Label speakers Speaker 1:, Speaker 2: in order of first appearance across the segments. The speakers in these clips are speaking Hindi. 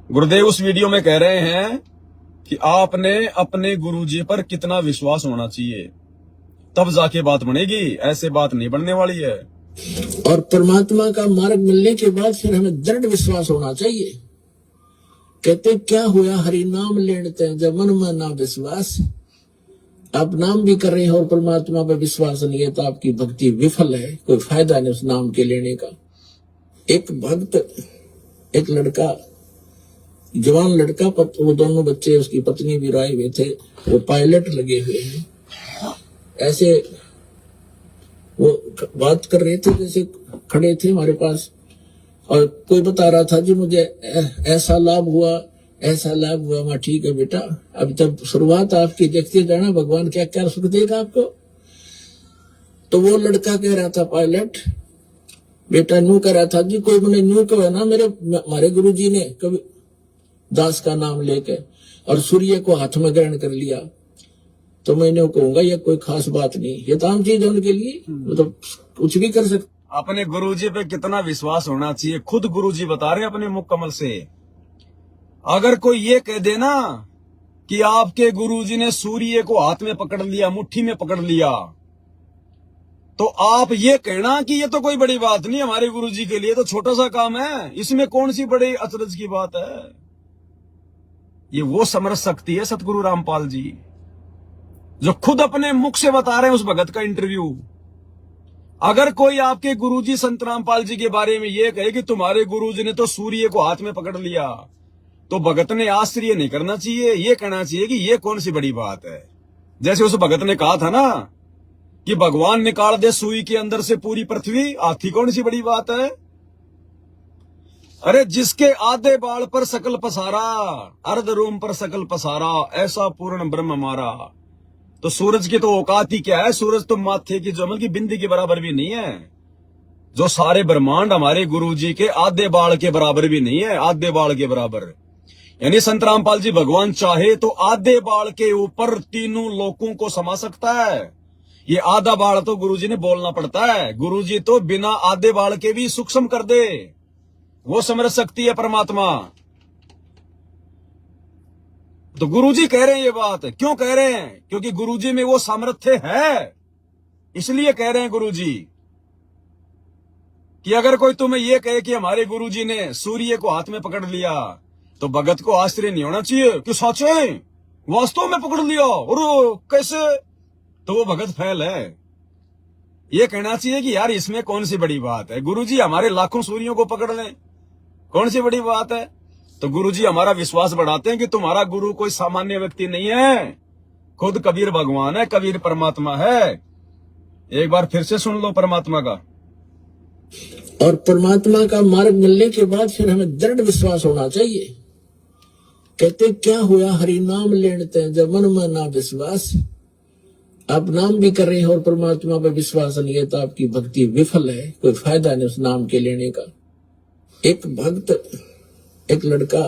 Speaker 1: गुरुदेव उस वीडियो में कह रहे हैं कि आपने अपने गुरुजी पर कितना विश्वास होना चाहिए, तब जाके बात बनेगी, ऐसे बात नहीं बनने वाली है।
Speaker 2: और परमात्मा का मार्ग मिलने के बाद फिर हमें दृढ़ विश्वास होना चाहिए। कहते क्या हुआ हरि नाम लेते जब मन में ना विश्वास। आप नाम भी कर रहे हैं और परमात्मा पर विश्वास नहीं है तो आपकी भक्ति विफल है, कोई फायदा नहीं उस नाम के लेने का। एक भक्त, एक लड़का, जवान लड़का, वो दोनों बच्चे, उसकी पत्नी भी राय हुए थे, वो पायलट लगे हुए हैं। ऐसे वो बात कर रहे थे, जैसे खड़े थे हमारे पास, और कोई बता रहा था जी मुझे ऐसा लाभ हुआ, ऐसा लाभ हुआ। मैं ठीक है बेटा, अभी तक शुरुआत आपकी, देखते जाना भगवान क्या क्या सुख देगा आपको। तो वो लड़का कह रहा था, पायलट बेटा न्यू कह रहा था जी, कोई मैंने न्यू कहा ना, हमारे गुरुजी ने कभी दास का नाम लेके और सूर्य को हाथ में ग्रहण कर लिया, तो मैंने कहूंगा ये कोई खास बात नहीं, ये तो आम चीज उनके लिए, मतलब कुछ भी कर सकते।
Speaker 1: अपने गुरुजी पे कितना विश्वास होना चाहिए, खुद गुरुजी बता रहे हैं अपने मुख कमल से। अगर कोई ये कह देना कि आपके गुरुजी ने सूर्य को हाथ में पकड़ लिया, मुट्ठी में पकड़ लिया, तो आप ये कहना कि ये तो कोई बड़ी बात नहीं, हमारे गुरुजी के लिए तो छोटा सा काम है, इसमें कौन सी बड़ी अचरज की बात है। ये वो समरस शक्ति है सतगुरु रामपाल जी, जो खुद अपने मुख से बता रहे हैं उस भगत का इंटरव्यू। अगर कोई आपके गुरुजी संत रामपाल जी के बारे में ये कहे कि तुम्हारे गुरुजी ने तो सूर्य को हाथ में पकड़ लिया, तो भगत ने आश्चर्य नहीं करना चाहिए, ये कहना चाहिए कि ये कौन सी बड़ी बात है। जैसे उस भगत ने कहा था ना कि भगवान निकाल दे सुई के अंदर से पूरी पृथ्वी, हाथी कौन सी बड़ी बात है। अरे जिसके आधे बाल पर सकल पसारा, अर्ध रोम पर सकल पसारा, ऐसा पूर्ण ब्रह्म हमारा। तो सूरज की तो औकात ही क्या है, सूरज तो माथे की जमल की बिंदी के बराबर भी नहीं है। जो सारे ब्रह्मांड हमारे गुरुजी के आधे बाल के बराबर भी नहीं है, आधे बाल के बराबर। यानी संत रामपाल जी भगवान चाहे तो आधे बाल के ऊपर तीनों लोकों को समा सकता है। ये आधा बाल तो गुरुजी ने बोलना पड़ता है, गुरुजी तो बिना आधे बाल के भी सूक्ष्म कर दे, वो समरस शक्ति है परमात्मा। तो गुरुजी कह रहे हैं ये बात, क्यों कह रहे हैं? क्योंकि गुरुजी में वो सामर्थ्य है, इसलिए कह रहे हैं गुरुजी कि अगर कोई तुम्हें ये कहे कि हमारे गुरुजी ने सूर्य को हाथ में पकड़ लिया, तो भगत को आश्चर्य नहीं होना चाहिए कि सच है, वास्तव में पकड़ लिया, और कैसे, तो वो भगत फैल है। ये कहना चाहिए कि यार इसमें कौन सी बड़ी बात है, गुरुजी हमारे लाखों सूर्यों को पकड़ लें, कौन सी बड़ी बात है। तो गुरुजी हमारा विश्वास बढ़ाते हैं कि तुम्हारा गुरु कोई सामान्य व्यक्ति नहीं है, खुद कबीर भगवान है, कबीर परमात्मा है। एक बार फिर से सुन लो परमात्मा का।
Speaker 2: और परमात्मा का मार्ग मिलने के बाद फिर हमें दृढ़ विश्वास होना चाहिए। कहते क्या हुआ हरि नाम लेते जब मन में ना विश्वास। आप नाम भी कर रहे हैं और परमात्मा पर विश्वास नहीं है तो आपकी भक्ति विफल है, कोई फायदा नहीं उस नाम के लेने का। एक भक्त, एक लड़का,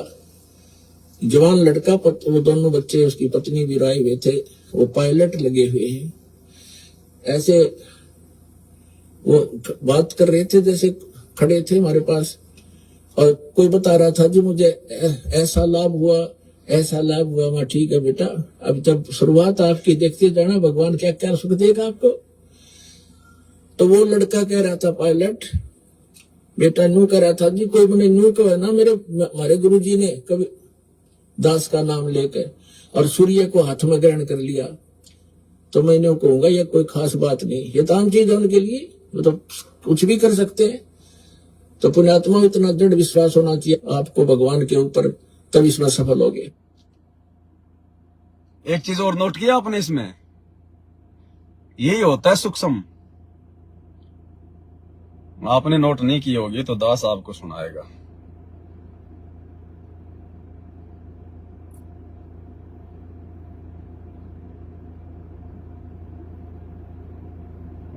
Speaker 2: जवान लड़का, वो दोनों बच्चे, उसकी पत्नी भी राय हुए थे, वो पायलट लगे हुए हैं। ऐसे वो बात कर रहे थे, जैसे खड़े थे हमारे पास, और कोई बता रहा था जी मुझे ऐसा लाभ हुआ, ऐसा लाभ हुआ। मैं ठीक है बेटा, अभी तक शुरुआत आपकी, देखते जाना भगवान क्या क्या सुख देगा आपको। तो वो लड़का कह रहा था, पायलट बेटा न्यू कह रहा था जी, कोई मैंने न्यू कहा ना, हमारे गुरुजी ने कभी दास का नाम लेके और सूर्य को हाथ में ग्रहण कर लिया, तो मैंने कहूंगा ये कोई खास बात नहीं, ये तो आम चीज है उनके लिए, मतलब कुछ भी कर सकते हैं। तो पुण्यात्मा इतना दृढ़ विश्वास होना चाहिए आपको भगवान के ऊपर, तब इसमें सफल होगे।
Speaker 1: एक चीज और नोट किया आपने इसमें, यही होता है सूक्ष्म। आपने नोट नहीं की होगी तो दास आपको सुनाएगा।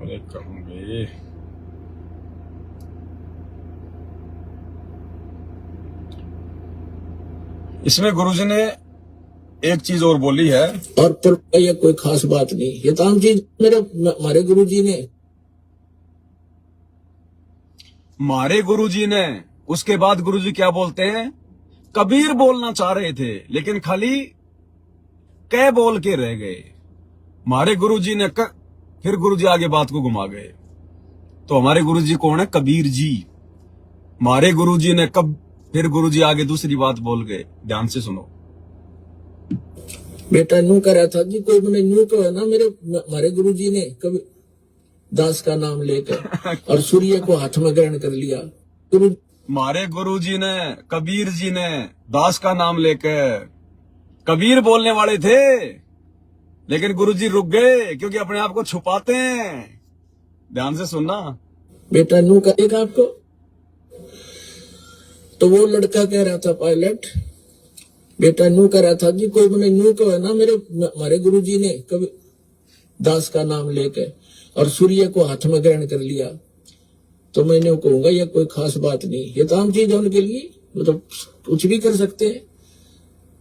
Speaker 1: अरे कहूंगे इसमें गुरुजी ने एक चीज और बोली है,
Speaker 2: और पर ये कोई खास बात नहीं, ये तो आम चीज हमारे गुरुजी ने,
Speaker 1: हमारे गुरुजी ने। उसके बाद गुरुजी क्या बोलते हैं, कबीर बोलना चाह रहे थे लेकिन खाली कह बोल के रह गए। हमारे गुरुजी ने फिर गुरुजी आगे बात को घुमा गए। तो हमारे गुरुजी कौन है? कबीर जी। हमारे गुरुजी ने फिर गुरुजी आगे दूसरी बात बोल गए, ध्यान से सुनो।
Speaker 2: बेटा नू करा था जी, कोई मैंने न्यू कहा ना, हमारे गुरुजी ने कभी दास का नाम लेकर और सूर्य को हाथ में ग्रहण कर लिया।
Speaker 1: हमारे गुरुजी ने, कबीर जी ने दास का नाम लेकर कबीर बोलने वाले थे लेकिन गुरुजी रुक गए क्योंकि अपने आप को छुपाते हैं। ध्यान से सुनना
Speaker 2: बेटा, नू करेगा आपको। तो वो लड़का कह रहा था पायलट, बेटा नू कह रहा था जी, कोई मैंने न्यू कहा ना, हमारे गुरुजी ने कभी दास का नाम लेकर और सूर्य को हाथ में ग्रहण कर लिया। तो मैंने कहूंगा ये कोई खास बात नहीं, ये तो आम चीज है उनके लिए, वो तो कुछ भी कर सकते हैं।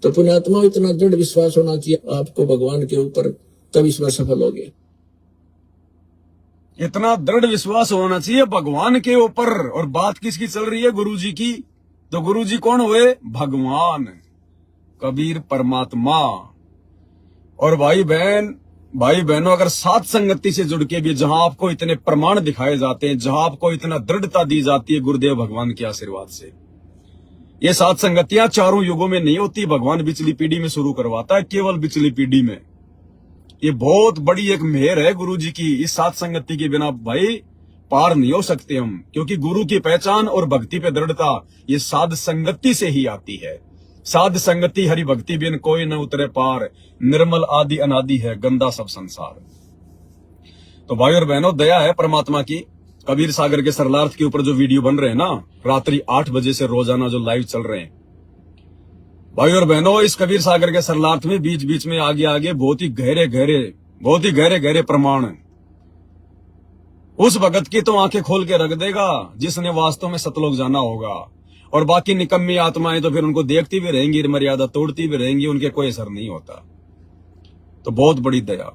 Speaker 2: तो पुण्यात्मा, इतना दृढ़ विश्वास होना चाहिए आपको भगवान के ऊपर, तब इसमें सफल हो गए।
Speaker 1: इतना दृढ़ विश्वास होना चाहिए भगवान के ऊपर। और बात किसकी चल रही है? गुरुजी की। तो गुरुजी कौन हुए? भगवान, कबीर परमात्मा। और भाई बहनों, अगर सात संगति से जुड़ के भी जहां आपको इतने प्रमाण दिखाए जाते हैं, जहां आपको इतना दृढ़ता दी जाती है गुरुदेव भगवान के आशीर्वाद से, ये सात संगतियां चारों युगों में नहीं होती, भगवान पिछली पीढ़ी में शुरू करवाता है, केवल पिछली पीढ़ी में। ये बहुत बड़ी एक मेहर है गुरु जी की। इस सात संगति के बिना भाई पार नहीं हो सकते हम, क्योंकि गुरु की पहचान और भक्ति पे दृढ़ता ये साध संगति से ही आती है। साध संगति हरि भक्ति बिन कोई न उतरे पार, निर्मल आदि अनादि है गंदा सब संसार। तो भाई और बहनों, दया है परमात्मा की। कबीर सागर के सरलार्थ के ऊपर जो वीडियो बन रहे हैं ना, रात्रि 8 बजे से रोजाना जो लाइव चल रहे हैं, भाई और बहनों, इस कबीर सागर के सरलार्थ में बीच बीच में आगे बहुत ही गहरे प्रमाण है। उस भगत की तो आंखें खोल के रख देगा जिसने वास्तव में सतलोक जाना होगा। और बाकी निकम्मी आत्माएं तो फिर उनको देखती भी रहेंगी, मर्यादा तोड़ती भी रहेंगी, उनके कोई असर नहीं होता। तो बहुत बड़ी दया।